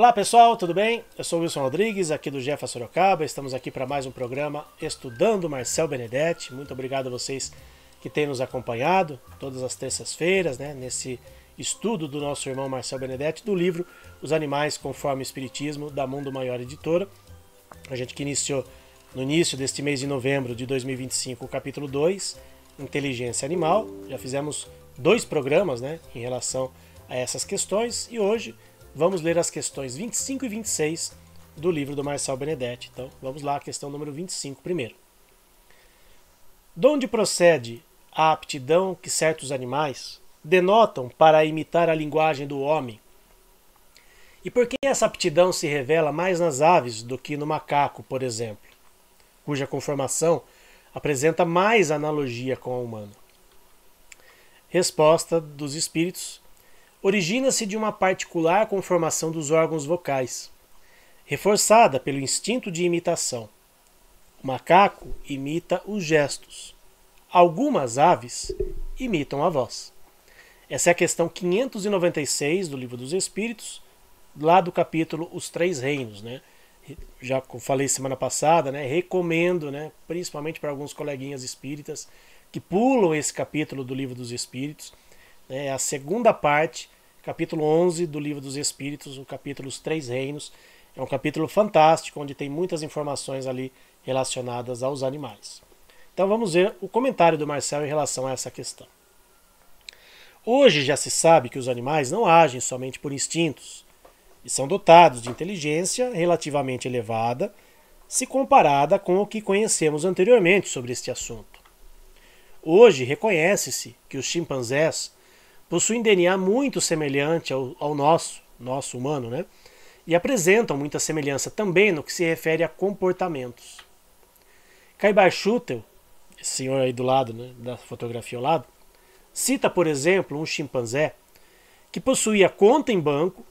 Olá pessoal, tudo bem? Eu sou o Wilson Rodrigues, aqui do Jefa Sorocaba. Estamos aqui para mais um programa Estudando Marcel Benedetti. Muito obrigado a vocês que têm nos acompanhado todas as terças-feiras, nesse estudo do nosso irmão Marcel Benedetti, do livro Os Animais Conforme o Espiritismo, da Mundo Maior Editora. A gente que iniciou no início deste mês de novembro de 2025 o capítulo 2, Inteligência Animal. Já fizemos 2 programas em relação a essas questões e hoje vamos ler as questões 25 e 26 do livro do Marcel Benedetti. Então, vamos lá, a questão número 25 primeiro. De onde procede a aptidão que certos animais denotam para imitar a linguagem do homem? E por que essa aptidão se revela mais nas aves do que no macaco, por exemplo, cuja conformação apresenta mais analogia com a humana? Resposta dos espíritos: origina-se de uma particular conformação dos órgãos vocais, reforçada pelo instinto de imitação. O macaco imita os gestos. Algumas aves imitam a voz. Essa é a questão 596 do Livro dos Espíritos, lá do capítulo Os Três Reinos. Já falei semana passada, recomendo, principalmente para alguns coleguinhas espíritas que pulam esse capítulo do Livro dos Espíritos. É a segunda parte, capítulo 11 do Livro dos Espíritos, o capítulo Os Três Reinos. É um capítulo fantástico, onde tem muitas informações ali relacionadas aos animais. Então vamos ver o comentário do Marcel em relação a essa questão. Hoje já se sabe que os animais não agem somente por instintos e são dotados de inteligência relativamente elevada, se comparada com o que conhecemos anteriormente sobre este assunto. Hoje reconhece-se que os chimpanzés possuem DNA muito semelhante ao nosso humano, e apresentam muita semelhança também no que se refere a comportamentos. Caibar Schutel, esse senhor aí do lado, da fotografia ao lado, cita, por exemplo, um chimpanzé que possuía conta em banco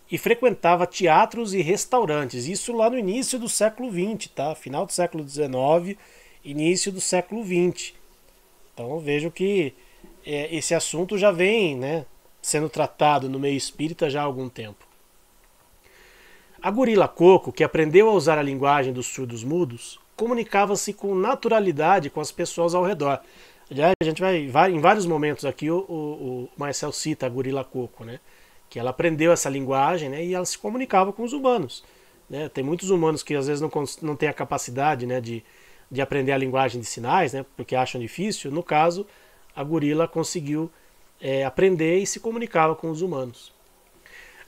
e frequentava teatros e restaurantes. Isso lá no início do século XX, final do século XIX, início do século XX. Então vejo que esse assunto já vem sendo tratado no meio espírita já há algum tempo. A gorila Coco, que aprendeu a usar a linguagem dos surdos-mudos, comunicava-se com naturalidade com as pessoas ao redor. Aliás, a gente vai em vários momentos aqui, o Marcel cita a gorila Coco, que ela aprendeu essa linguagem e ela se comunicava com os humanos. Tem muitos humanos que às vezes não têm a capacidade de aprender a linguagem de sinais, porque acham difícil. No caso, a gorila conseguiu aprender e se comunicava com os humanos.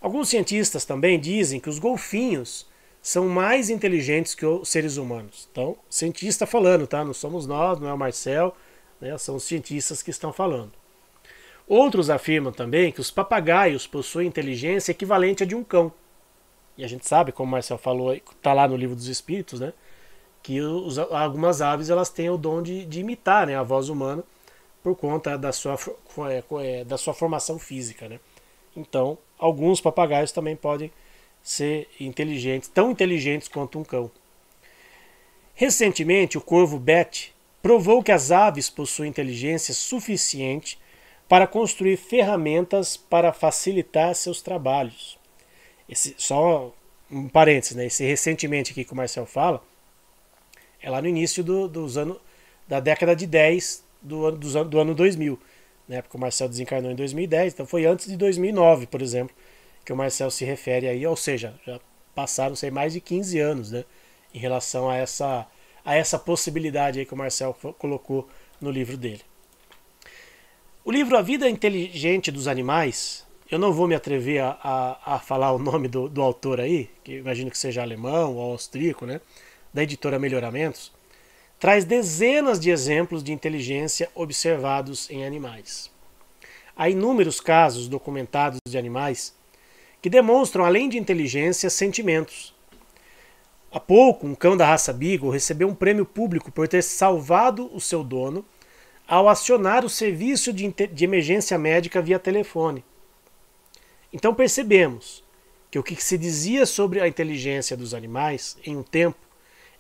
Alguns cientistas também dizem que os golfinhos são mais inteligentes que os seres humanos. Então, cientista falando, não somos nós, não é o Marcel, são os cientistas que estão falando. Outros afirmam também que os papagaios possuem inteligência equivalente à de um cão. E a gente sabe, como o Marcel falou, está lá no Livro dos Espíritos, que algumas aves elas têm o dom de imitar a voz humana por conta da sua formação física. Então, alguns papagaios também podem ser inteligentes, tão inteligentes quanto um cão. Recentemente, o corvo Betty provou que as aves possuem inteligência suficiente para construir ferramentas para facilitar seus trabalhos. Só um parênteses, esse recentemente aqui que o Marcel fala, é lá no início da década de 10 do ano 2000, porque o Marcel desencarnou em 2010, então foi antes de 2009, por exemplo, que o Marcel se refere aí, ou seja, já passaram mais de 15 anos em relação a essa possibilidade aí que o Marcel colocou no livro dele. O livro A Vida Inteligente dos Animais, eu não vou me atrever a falar o nome do autor aí, que imagino que seja alemão ou austríaco, da editora Melhoramentos, traz dezenas de exemplos de inteligência observados em animais. Há inúmeros casos documentados de animais que demonstram, além de inteligência, sentimentos. Há pouco, um cão da raça Beagle recebeu um prêmio público por ter salvado o seu dono ao acionar o serviço de emergência médica via telefone. Então percebemos que o que se dizia sobre a inteligência dos animais em um tempo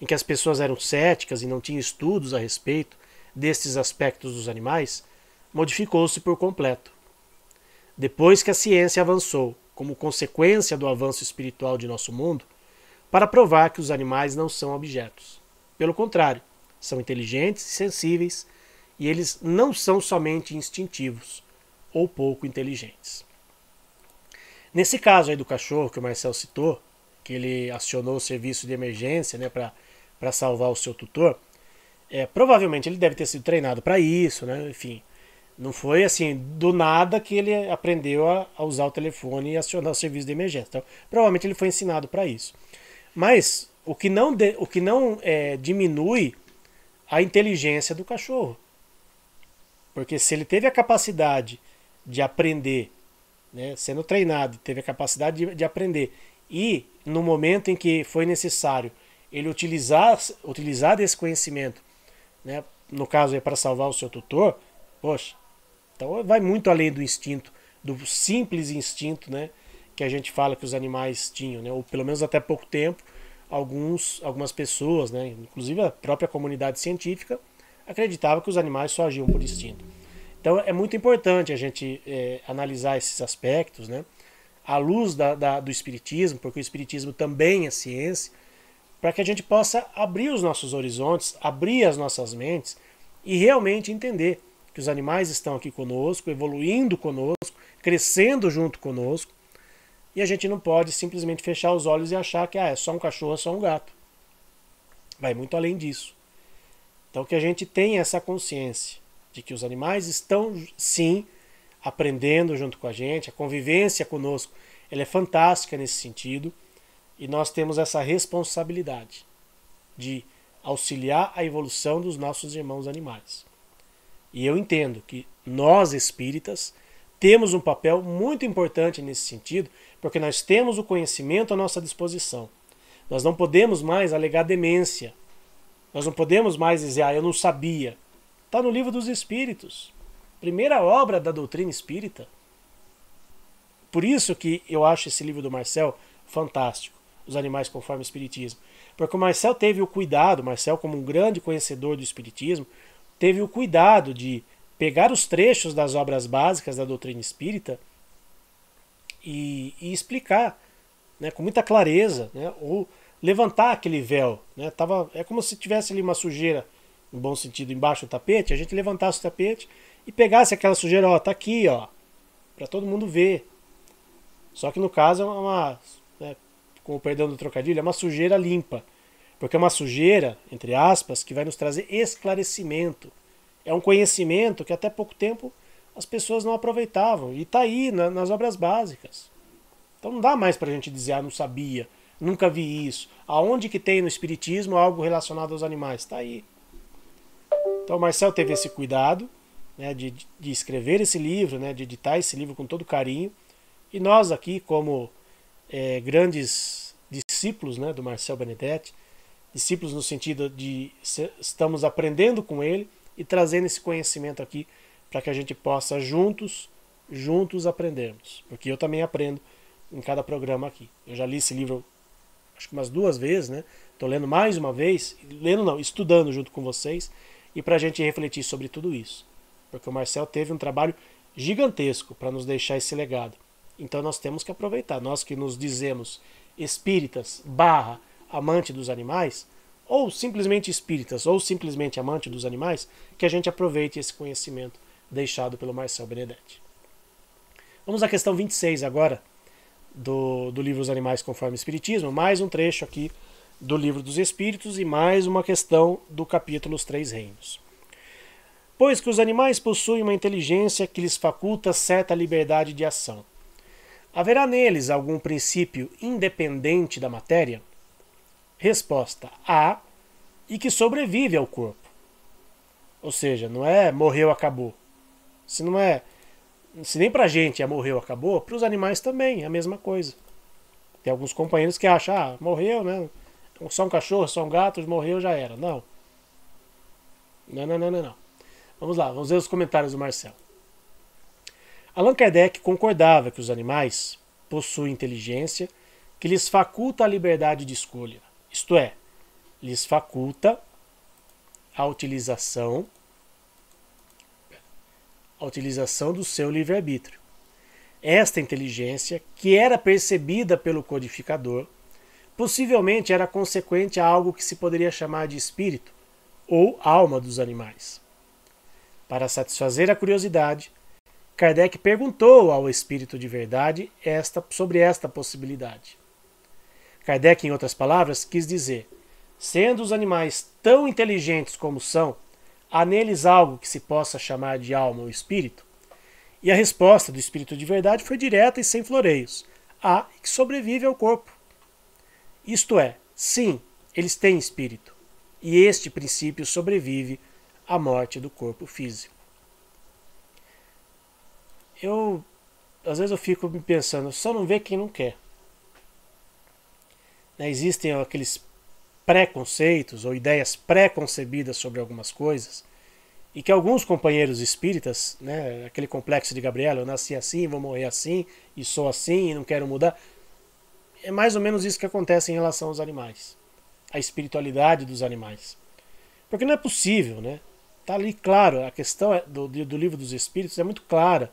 em que as pessoas eram céticas e não tinham estudos a respeito destes aspectos dos animais, modificou-se por completo. Depois que a ciência avançou como consequência do avanço espiritual de nosso mundo, para provar que os animais não são objetos. Pelo contrário, são inteligentes e sensíveis, e eles não são somente instintivos ou pouco inteligentes. Nesse caso aí do cachorro que o Marcel citou, que ele acionou o serviço de emergência, né, para salvar o seu tutor, provavelmente ele deve ter sido treinado para isso, né? Enfim, não foi assim do nada que ele aprendeu a usar o telefone e acionar o serviço de emergência. Então, provavelmente ele foi ensinado para isso. Mas o que não diminui a inteligência do cachorro. Porque se ele teve a capacidade de aprender, né, sendo treinado, teve a capacidade de aprender, e no momento em que foi necessário ele utilizar desse conhecimento, né, no caso é para salvar o seu tutor, poxa, então vai muito além do instinto, do simples instinto, né, que a gente fala que os animais tinham, né, ou pelo menos até pouco tempo, algumas pessoas, né, inclusive a própria comunidade científica, acreditava que os animais só agiam por instinto. Então é muito importante a gente analisar esses aspectos, né, à luz do Espiritismo, porque o Espiritismo também é ciência, para que a gente possa abrir os nossos horizontes, abrir as nossas mentes e realmente entender que os animais estão aqui conosco, evoluindo conosco, crescendo junto conosco, e a gente não pode simplesmente fechar os olhos e achar que é só um cachorro, é só um gato. Vai muito além disso. Então que a gente tenha essa consciência de que os animais estão, sim, aprendendo junto com a gente, a convivência conosco ela é fantástica nesse sentido, e nós temos essa responsabilidade de auxiliar a evolução dos nossos irmãos animais. E eu entendo que nós espíritas temos um papel muito importante nesse sentido, porque nós temos o conhecimento à nossa disposição. Nós não podemos mais alegar demência. Nós não podemos mais dizer, eu não sabia. Está no Livro dos Espíritos. Primeira obra da doutrina espírita. Por isso que eu acho esse livro do Marcel fantástico, Os Animais conforme o Espiritismo. Porque o Marcel teve o cuidado, Marcel como um grande conhecedor do Espiritismo, teve o cuidado de pegar os trechos das obras básicas da doutrina espírita e explicar, né, com muita clareza, né, ou levantar aquele véu. Né, é como se tivesse ali uma sujeira, no bom sentido, embaixo do tapete, a gente levantasse o tapete e pegasse aquela sujeira, tá aqui, para todo mundo ver. Só que no caso é né, com o perdão do trocadilho, é uma sujeira limpa. Porque é uma sujeira, entre aspas, que vai nos trazer esclarecimento. É um conhecimento que até pouco tempo as pessoas não aproveitavam. E está aí nas obras básicas. Então não dá mais para a gente dizer, não sabia, nunca vi isso. Aonde que tem no Espiritismo algo relacionado aos animais? Está aí. Então o Marcel teve esse cuidado, né, de escrever esse livro, né, de editar esse livro com todo carinho. E nós aqui, como grandes discípulos, né, do Marcel Benedetti, discípulos no sentido de estamos aprendendo com ele e trazendo esse conhecimento aqui para que a gente possa juntos aprendermos. Porque eu também aprendo em cada programa aqui. Eu já li esse livro acho que umas 2 vezes, né? Estou lendo mais uma vez, estudando junto com vocês, e para a gente refletir sobre tudo isso. Porque o Marcel teve um trabalho gigantesco para nos deixar esse legado. Então nós temos que aproveitar. Nós que nos dizemos espíritas / amante dos animais, ou simplesmente espíritas, ou simplesmente amante dos animais, que a gente aproveite esse conhecimento deixado pelo Marcel Benedetti. Vamos à questão 26 agora, do livro Os Animais conforme o Espiritismo, mais um trecho aqui do Livro dos Espíritos e mais uma questão do capítulo Os Três Reinos. Pois que os animais possuem uma inteligência que lhes faculta certa liberdade de ação, haverá neles algum princípio independente da matéria? Resposta: há, e que sobrevive ao corpo. Ou seja, não é morreu, acabou. Se nem pra gente morreu, acabou, para os animais também é a mesma coisa. Tem alguns companheiros que acham, morreu, né? Só um cachorro, só um gato, morreu, já era. Não. Não. Vamos lá, vamos ver os comentários do Marcel. Allan Kardec concordava que os animais possuem inteligência que lhes faculta a liberdade de escolha. Isto é, lhes faculta a utilização do seu livre-arbítrio. Esta inteligência, que era percebida pelo codificador, possivelmente era consequente a algo que se poderia chamar de espírito ou alma dos animais. Para satisfazer a curiosidade, Kardec perguntou ao espírito de verdade sobre esta possibilidade. Kardec, em outras palavras, quis dizer: sendo os animais tão inteligentes como são, há neles algo que se possa chamar de alma ou espírito? E a resposta do espírito de verdade foi direta e sem floreios: há que sobrevive ao corpo. Isto é, sim, eles têm espírito, e este princípio sobrevive à morte do corpo físico. Às vezes eu fico me pensando, só não vê quem não quer. Existem aqueles preconceitos ou ideias pré-concebidas sobre algumas coisas, e que alguns companheiros espíritas, aquele complexo de Gabriela, eu nasci assim, vou morrer assim, e sou assim, e não quero mudar, é mais ou menos isso que acontece em relação aos animais, a espiritualidade dos animais. Porque não é possível, Está ali claro, a questão do Livro dos Espíritos é muito clara,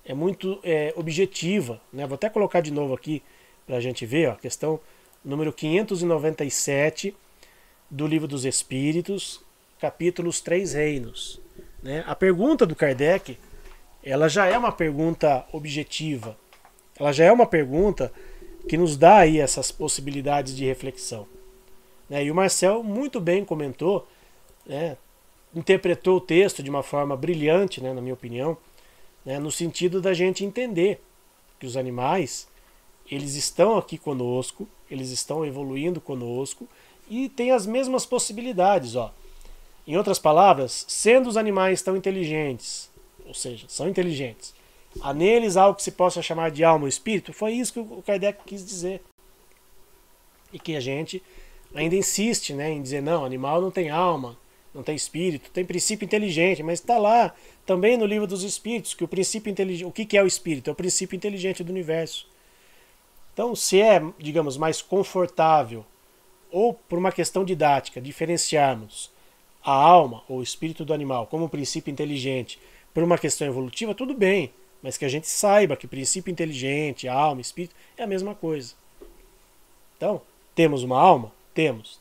é muito objetiva. Vou até colocar de novo aqui para a gente ver, a questão número 597 do Livro dos Espíritos, capítulos 3 Reinos. A pergunta do Kardec, ela já é uma pergunta objetiva, ela já é uma pergunta que nos dá aí essas possibilidades de reflexão. E o Marcel muito bem comentou, interpretou o texto de uma forma brilhante, na minha opinião, no sentido da gente entender que os animais, eles estão aqui conosco, eles estão evoluindo conosco e têm as mesmas possibilidades. Em outras palavras, sendo os animais tão inteligentes, ou seja, são inteligentes, há neles algo que se possa chamar de alma ou espírito, foi isso que o Kardec quis dizer. E que a gente ainda insiste em dizer, não, animal não tem alma, não tem espírito, tem princípio inteligente, mas está lá também no Livro dos Espíritos que o princípio inteligente, o que é o espírito? É o princípio inteligente do universo. Então, se é, digamos, mais confortável, ou por uma questão didática, diferenciarmos a alma ou o espírito do animal como princípio inteligente por uma questão evolutiva, tudo bem, mas que a gente saiba que princípio inteligente, alma, espírito é a mesma coisa. Então, temos uma alma? Temos.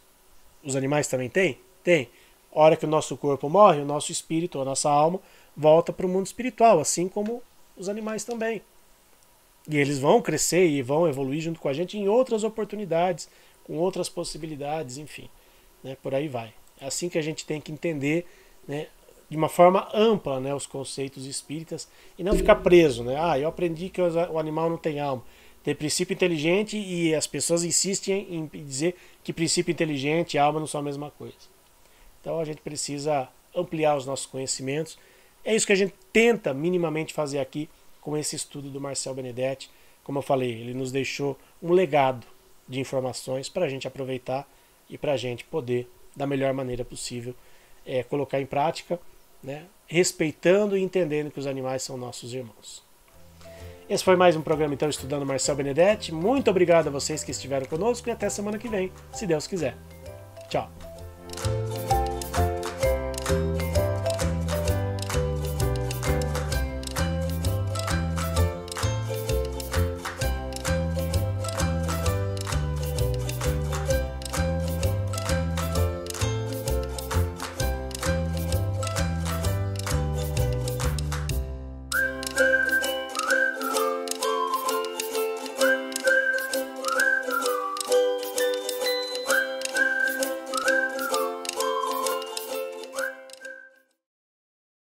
Os animais também têm? Tem. A hora que o nosso corpo morre, o nosso espírito, a nossa alma, volta para o mundo espiritual, assim como os animais também. E eles vão crescer e vão evoluir junto com a gente em outras oportunidades, com outras possibilidades, enfim. Por aí vai. É assim que a gente tem que entender, de uma forma ampla, os conceitos espíritas e não ficar preso. Eu aprendi que o animal não tem alma. Tem princípio inteligente e as pessoas insistem em dizer que princípio inteligente e alma não são a mesma coisa. Então a gente precisa ampliar os nossos conhecimentos. É isso que a gente tenta minimamente fazer aqui com esse estudo do Marcel Benedetti. Como eu falei, ele nos deixou um legado de informações para a gente aproveitar e para a gente poder, da melhor maneira possível, colocar em prática, respeitando e entendendo que os animais são nossos irmãos. Esse foi mais um programa, então, Estudando Marcel Benedetti. Muito obrigado a vocês que estiveram conosco e até semana que vem, se Deus quiser.